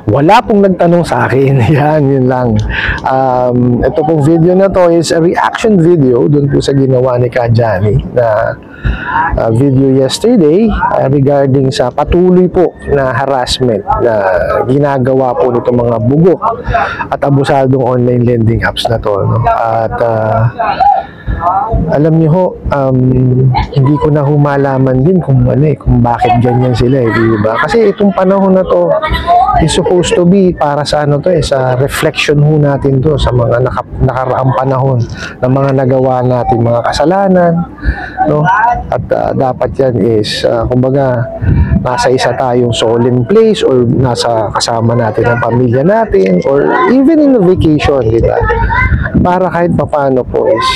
Wala pong nagtanong sa akin. Yan, yun lang. Ito pong video na to is a reaction video dun po sa ginawa ni Ka Johnny na video yesterday regarding sa patuloy po na harassment na ginagawa po nito mga bugok at abusadong online lending apps na to, no? At alam niyo ho, hindi ko na humalaman din kung kung bakit ganyan sila, di ba? Kasi itong panahon na to is supposed to be para sa sa reflection ho natin to sa mga nakaraang panahon ng mga nagawa natin, mga kasalanan, no? At dapat yan is kumbaga nasa isa tayong solemn place or nasa kasama natin ang pamilya natin or even in a vacation, di ba? Para kahit papaano po is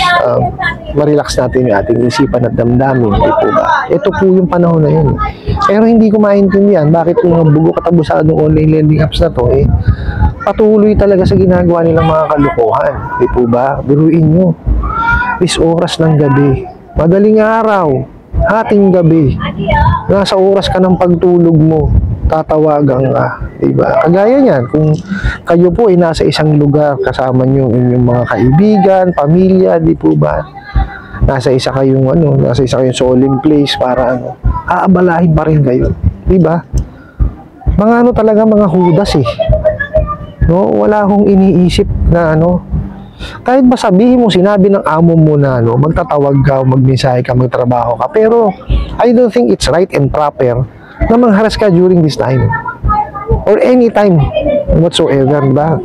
ma-relax natin yung ating isipan at damdamin, di po ba? Ito po yung panahon na yun. Pero hindi ko maintindihan bakit yung bugok at abusadong online lending apps na to patuloy talaga sa ginagawa nilang mga kalukuhan, di po ba? Biruin nyo, is oras ng gabi, madaling araw, hating gabi, nasa oras ka ng pagtulog mo, tatawagan ka, diba? Kagaya niyan, kung kayo po ay nasa isang lugar, kasama nyo inyong mga kaibigan, pamilya, di po ba? Nasa isa kayong solemn place para aabalahin pa rin kayo, diba? Mga talaga, mga hudas no? Wala akong iniisip na kahit ba sabihin mo, sinabi ng amo mo na magtatawag ka, magmensahe ka, magtrabaho ka, pero I don't think it's right and proper na mangharas ka during this time or any time whatsoever, diba?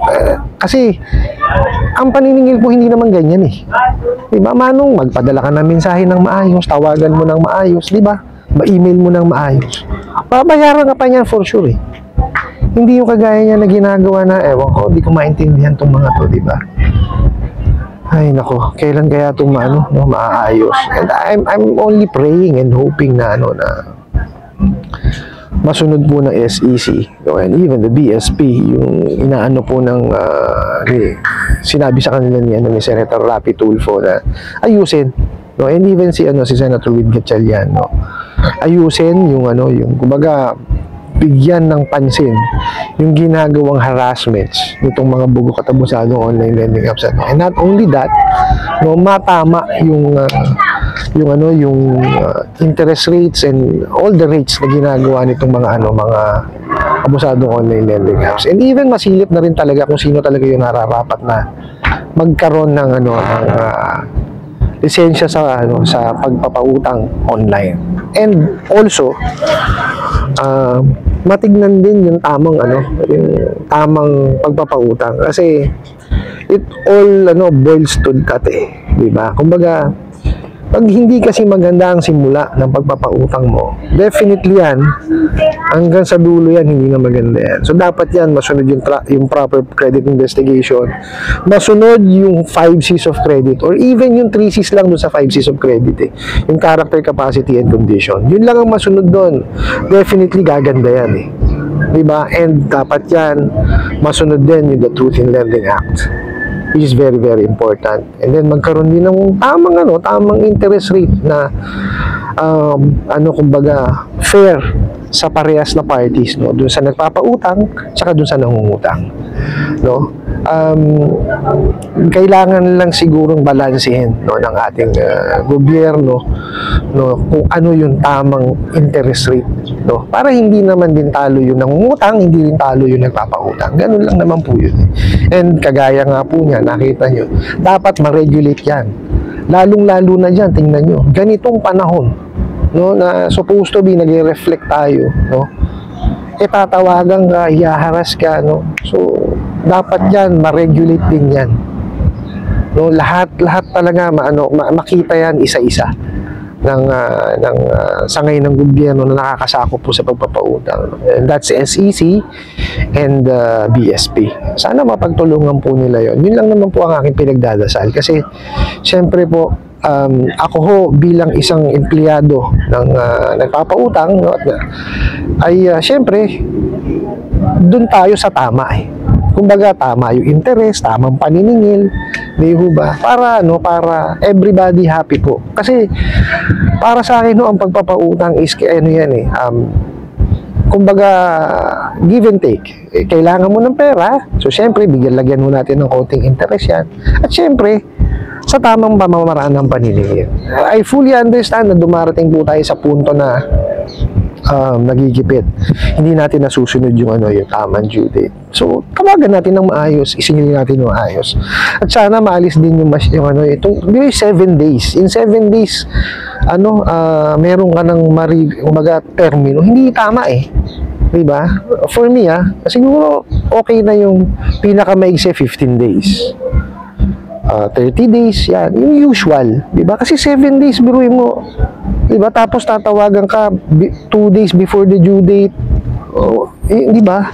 Kasi ang paniningil po hindi naman ganyan diba? Manong magpadala ka ng mensahe ng maayos, tawagan mo ng maayos, diba? Ma-email mo ng maayos, babayaran ka pa niyan for sure Hindi yung kagaya niya na ginagawa na ewan ko, di ko maintindihan tong mga to, diba? Ay nako, kailan kaya itong maaayos? And I'm only praying and hoping na masunod po ng SEC and even the BSP yung inaano po ng sinabi sa kanila ni Senator Rapi Tulfo na ayusin, and even si Senator Win Gatchalian, ayusin yung kumbaga bigyan ng pansin yung ginagawang harassments nitong mga bugok at abusadong online lending apps. And not only that, matama yung interest rates and all the rates na ginagawa nitong mga abusadong online lending apps. And even masilip na rin talaga kung sino talaga yung nararapat na magkaroon ng lisensya sa pagpapautang online. And also matignan din yung tamang pagpapautang kasi it all boils to that diba? Kumbaga pag hindi kasi maganda ang simula ng pagpapautang mo, definitely yan hanggang sa dulo yan hindi na maganda yan. So dapat yan masunod yung proper credit investigation, masunod yung 5 C's of credit or even yung 3 C's lang dun sa 5 C's of credit yung character, capacity, and condition. Yun lang ang masunod doon, definitely gaganda yan diba? And dapat yan masunod din yung the Truth in Lending Act, which is very very important. And then magkaroon din ng tamang interest rate na kumbaga fair sa parehas na parties, dun sa nagpapautang tsaka dun sa nangungutang, kailangan lang sigurong balansehin ng ating gobyerno kung ano yung tamang interest rate, para hindi naman din talo yung nangungutang, hindi din talo yung nagpapautang. Ganun lang naman po yun And kagaya nga po niya, nakita nyo, dapat ma-regulate yan, lalong-lalo na dyan. Tingnan nyo, ganitong panahon na supposed to be nag-reflect tayo, tatawagan ka, ihaharas ka, so dapat yan ma-regulate din yan, lahat talaga makita yan isa-isa ng sangay ng gobyerno na nakakasakop po sa pagpapautang, and that's SEC and BSP. Sana mapagtulungan po nila yun lang naman po ang aking pinagdadasal kasi syempre po ako ho bilang isang empleyado ng nagpapautang ay syempre dun tayo sa tama kumbaga tama yung interest, tamang paniningil, di ba? Para everybody happy po. Kasi para sa akin ang pagpapautang is kumbaga, give and take. Kailangan mo ng pera, so syempre, lagyan mo natin ng konting interest yan. At syempre, sa tamang pamamaraan ng paniningil. I fully understand na dumarating po tayo sa punto na nagigipit. Hindi natin nasusunod yung tamang due date. So, tawagan natin ng maayos, isingilin natin ng maayos. At sana maalis din yung 7 days. In 7 days, meron ka ng termino. Hindi tama eh. Diba? For me, siguro okay na yung pinakamaigsi 15 days. 30 days, yan. Yung usual. Diba? Kasi 7 days, biruin mo. Diba? Tapos tatawagan ka 2 days before the due date. Diba?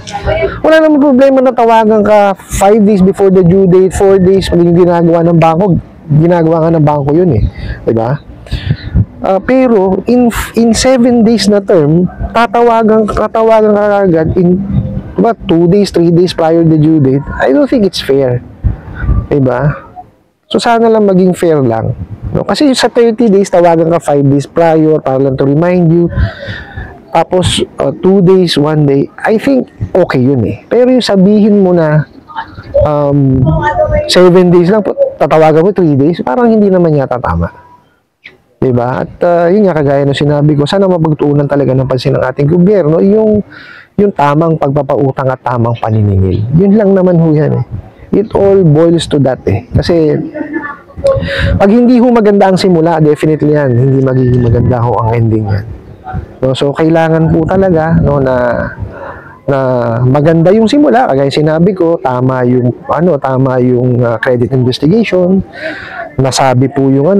Wala namang problema na tawagan ka 5 days before the due date, 4 days pag yung ginagawa ng bangko. Ginagawa nga ng bangko yun eh. Diba? Pero in 7 days na term, tatawagan ka agad in 2 days, 3 days prior to the due date. I don't think it's fair. Diba? So sana lang maging fair lang. No? Kasi sa 30 days, tawagan ka 5 days prior para lang to remind you. Tapos 2 days, 1 day. I think okay yun eh. Pero yung sabihin mo na 7 days lang, tatawagan mo 3 days, parang hindi naman yata tama. Diba? At yun nga, kagaya ng sinabi ko, sana mapagtuunan talaga ng pansin ng ating gobyerno yung tamang pagpapautang at tamang paniningil. Yun lang naman ho yan eh. It all boils to that eh. Kasi pag hindi ho maganda ang simula, definitely yan, hindi magiging maganda ho ang ending yan. No, so kailangan po talaga na maganda yung simula, kagaya sinabi ko, tama yung credit investigation, nasabi po yung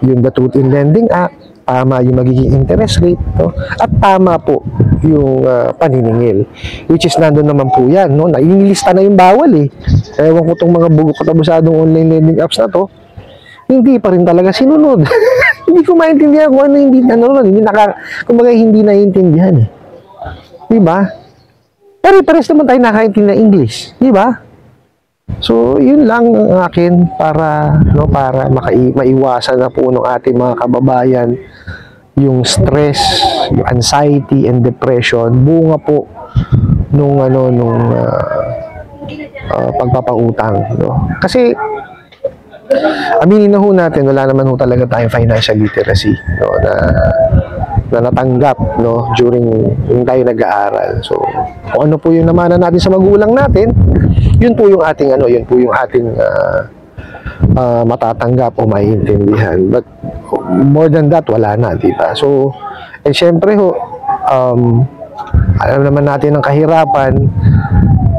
the Truth in Lending Act, tama yung magiging interest rate, no? At tama po yung paniningil, which is nandun naman po yan, no? Naililista na yung bawal eh. Ewan ko itong mga bugok katabusadong online lending apps na to, hindi pa rin talaga sinunod. Hindi ko maintindihan kung ano hindi naiintindihan eh. Diba? Pero pares naman tayo nakaintindihan ng English, diba? So, yun lang ang akin para maiwasan na po ng ating mga kababayan yung stress, yung anxiety and depression, bunga po nung pagpapautang, no? Kasi aminin na ho natin, wala naman ho talaga tayong financial literacy, no, na natanggap, no, during yung tayo nag-aaral. So, kung ano po yung namanan natin sa magulang natin, yun po yung ating matatanggap o maiintindihan. But more than that, wala na, diba? So, syempre ho, alam naman natin ang kahirapan,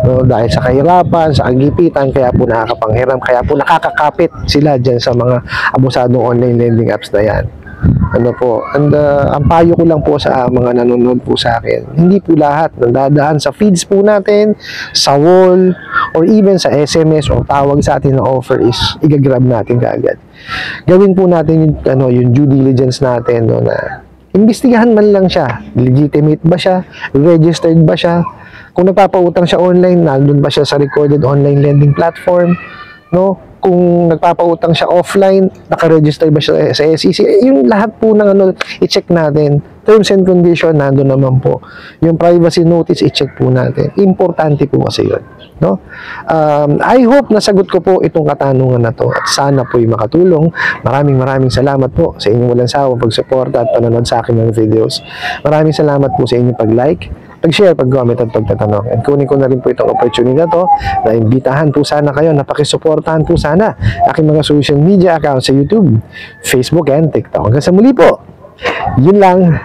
no, dahil sa kahirapan, sa kagipitan, kaya po nakakapanghiram, kaya po nakakakapit sila dyan sa mga abusadong online lending apps na yan. And ang payo ko lang po sa mga nanonood po sa akin, hindi po lahat nandadaan sa feeds po natin, sa wall, or even sa SMS o tawag sa atin na offer is igagrab natin kaagad. Gawin po natin yung due diligence natin, no, na imbestigahan man lang siya, legitimate ba siya, registered ba siya, kung nagpapautang siya online, nandun ba siya sa recorded online lending platform, no? Kung nagpapautang siya offline, nakaregister ba siya sa SEC? Yung lahat po ng i-check natin. Terms and condition, nandun naman po. Yung privacy notice, i-check po natin. Importante po kasi yun, no? I hope nasagot ko po itong katanungan na to at sana po yung makatulong. Maraming salamat po sa inyong walang sawang pagsuporta at panonood sa akin ng videos. Maraming salamat po sa inyong pag-like, pag-share, pag-comment at pagtatanong. And kunin ko na rin po itong opportunity na to na imbitahan po sana kayo na pakisuportahan po sana aking mga social media accounts sa YouTube, Facebook, and TikTok. Hanggang sa muli po. Yun lang.